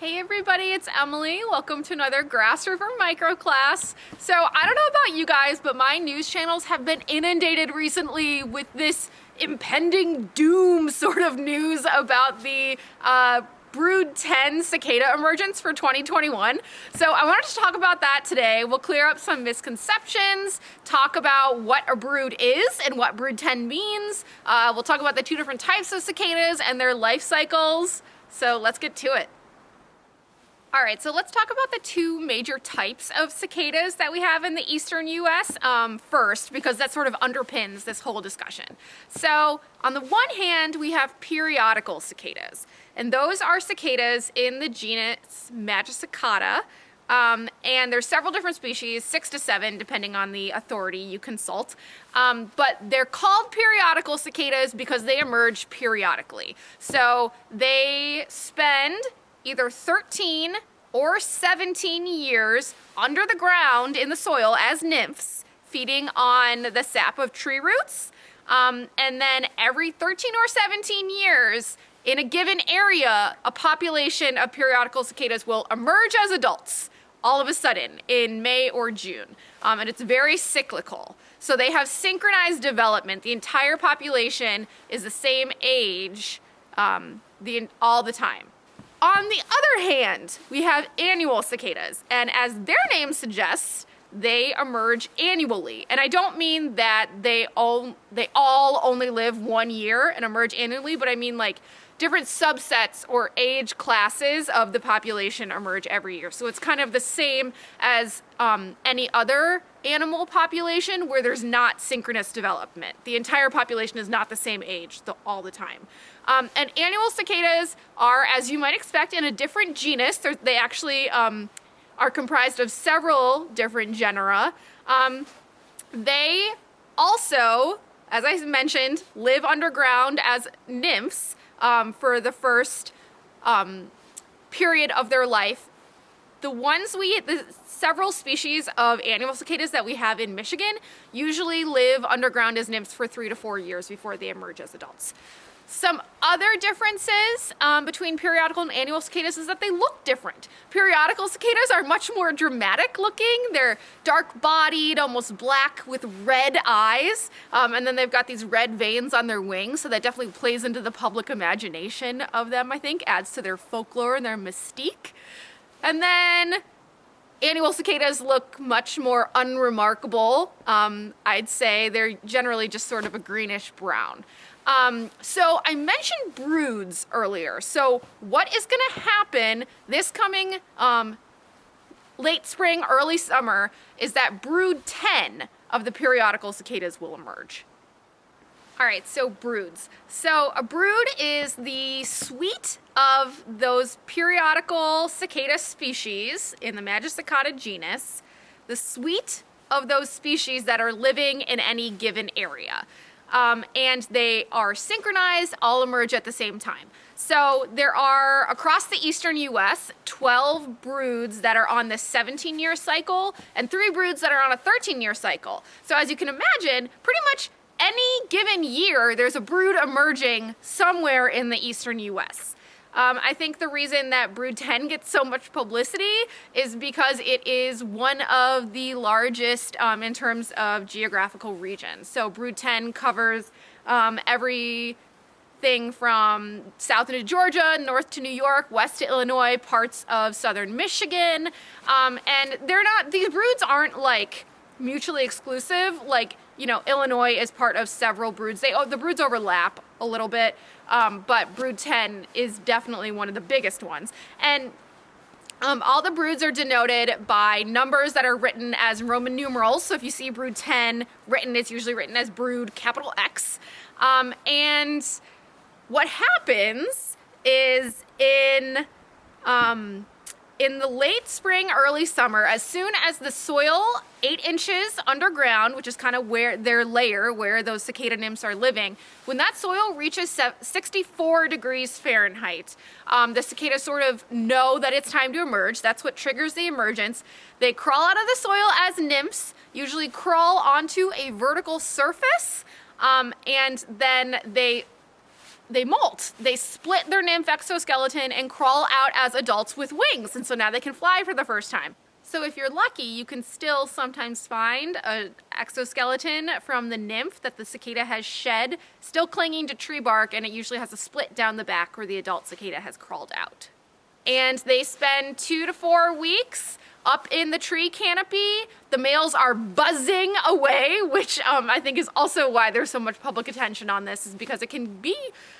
Hey everybody, it's Emily. Welcome to another Grass River microclass. So I don't know about you guys, but my news channels have been inundated recently with this impending doom sort of news about the Brood 10 cicada emergence for 2021. So I wanted to talk about that today. We'll clear up some misconceptions, talk about what a brood is and what Brood 10 means. We'll talk about the two different types of cicadas and their life cycles. So let's get to it. All right, so let's talk about the two major types of cicadas that we have in the eastern US first, because that sort of underpins this whole discussion. So on the one hand, we have periodical cicadas, and those are cicadas in the genus Cicada, and there's several different species, 6 to 7, depending on the authority you consult. But they're called periodical cicadas because they emerge periodically. So they spend either 13 or 17 years under the ground in the soil as nymphs, feeding on the sap of tree roots. And then every 13 or 17 years, in a given area, a population of periodical cicadas will emerge as adults all of a sudden in May or June. And it's very cyclical. So they have synchronized development. The entire population is the same age all the time. On the other hand, we have annual cicadas, and as their name suggests, they emerge annually. And I don't mean that they all only live 1 year and emerge annually, but I mean like different subsets or age classes of the population emerge every year. So it's kind of the same as any other animal population where there's not synchronous development. The entire population is not the same age all the time. And annual cicadas are, as you might expect, in a different genus. They actually are comprised of several different genera. They also, as I mentioned, live underground as nymphs for the first period of their life. The several species of annual cicadas that we have in Michigan usually live underground as nymphs for 3 to 4 years before they emerge as adults. Some other differences between periodical and annual cicadas is that they look different. Periodical cicadas are much more dramatic looking. They're dark-bodied, almost black with red eyes, and then they've got these red veins on their wings, so that definitely plays into the public imagination of them, I think, adds to their folklore and their mystique. And then annual cicadas look much more unremarkable. I'd say they're generally just sort of a greenish brown. So I mentioned broods earlier. So what is going to happen this coming late spring, early summer is that brood 10 of the periodical cicadas will emerge. All right, so broods. So a brood is the suite of those periodical cicada species in the Cicada genus, the suite of those species that are living in any given area. And they are synchronized, all emerge at the same time. So there are, across the eastern US, 12 broods that are on the 17-year cycle and 3 broods that are on a 13-year cycle. So as you can imagine, pretty much any given year, there's a brood emerging somewhere in the eastern US. I think the reason that Brood 10 gets so much publicity is because it is one of the largest in terms of geographical regions. So Brood 10 covers everything from south into Georgia, north to New York, west to Illinois, parts of southern Michigan. And these broods aren't like mutually exclusive. Like, you know, Illinois is part of several broods. The broods overlap a little bit, but Brood 10 is definitely one of the biggest ones. And all the broods are denoted by numbers that are written as Roman numerals. So if you see Brood 10 written, it's usually written as Brood capital X. And what happens is in the late spring, early summer, as soon as the soil 8 inches underground, which is kind of where their layer, where those cicada nymphs are living, when that soil reaches 64 degrees Fahrenheit, the cicadas sort of know that it's time to emerge. That's what triggers the emergence. They crawl out of the soil as nymphs, usually crawl onto a vertical surface, and then they they molt. They split their nymph exoskeleton and crawl out as adults with wings, and so now they can fly for the first time. So if you're lucky, you can still sometimes find an exoskeleton from the nymph that the cicada has shed, still clinging to tree bark, and it usually has a split down the back where the adult cicada has crawled out. And they spend 2 to 4 weeks up in the tree canopy. The males are buzzing away, which I think is also why there's so much public attention on this, is because it can be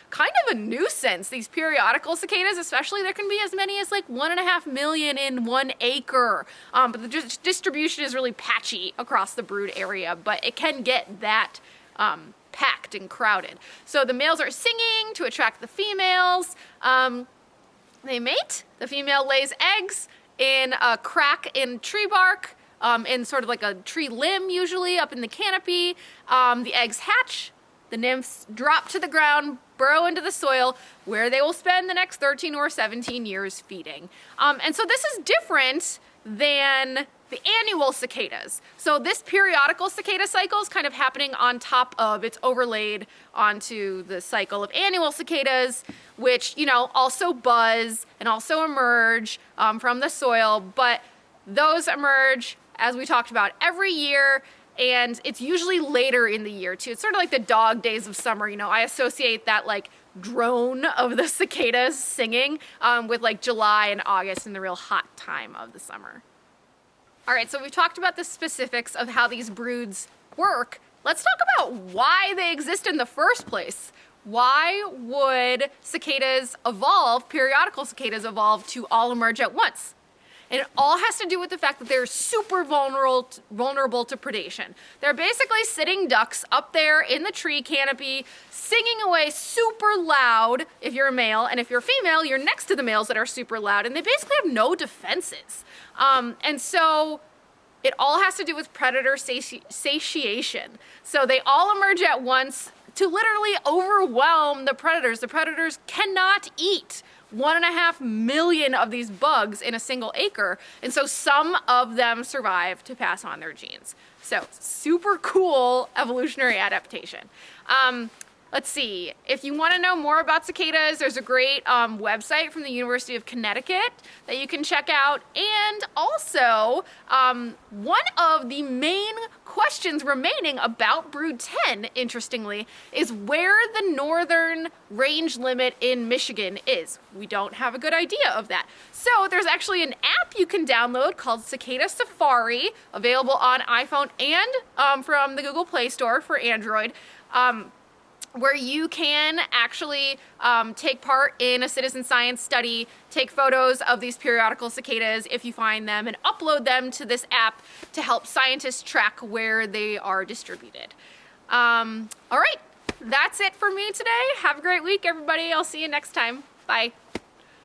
kind of a nuisance. These periodical cicadas, especially, there can be as many as like 1.5 million in 1 acre. But the distribution is really patchy across the brood area, but it can get that packed and crowded. So the males are singing to attract the females. They mate. The female lays eggs in a crack in tree bark, in sort of like a tree limb, usually up in the canopy. The eggs hatch. The nymphs drop to the ground, burrow into the soil, where they will spend the next 13 or 17 years feeding. And so this is different than the annual cicadas. So this periodical cicada cycle is kind of happening on top of, it's overlaid onto the cycle of annual cicadas, which, you know, also buzz and also emerge from the soil, but those emerge, as we talked about, every year, and it's usually later in the year too. It's sort of like the dog days of summer, you know. I associate that like drone of the cicadas singing with like July and August and the real hot time of the summer. All right, so we've talked about the specifics of how these broods work. Let's talk about why they exist in the first place. Why would cicadas evolve, periodical cicadas evolve to all emerge at once? And it all has to do with the fact that they're super vulnerable to predation. They're basically sitting ducks up there in the tree canopy, singing away super loud if you're a male, and if you're a female, you're next to the males that are super loud, and they basically have no defenses. And so it all has to do with predator satiation. So they all emerge at once to literally overwhelm the predators. The predators cannot eat 1.5 million of these bugs in a single acre, and so some of them survive to pass on their genes. So super cool evolutionary adaptation. Let's see, if you want to know more about cicadas, there's a great website from the University of Connecticut that you can check out. And also, one of the main questions remaining about Brood 10, interestingly, is where the northern range limit in Michigan is. We don't have a good idea of that. So there's actually an app you can download called Cicada Safari, available on iPhone and from the Google Play Store for Android, where you can actually take part in a citizen science study, take photos of these periodical cicadas if you find them, and upload them to this app to help scientists track where they are distributed. All right, that's it for me today. Have a great week, everybody. I'll see you next time. Bye.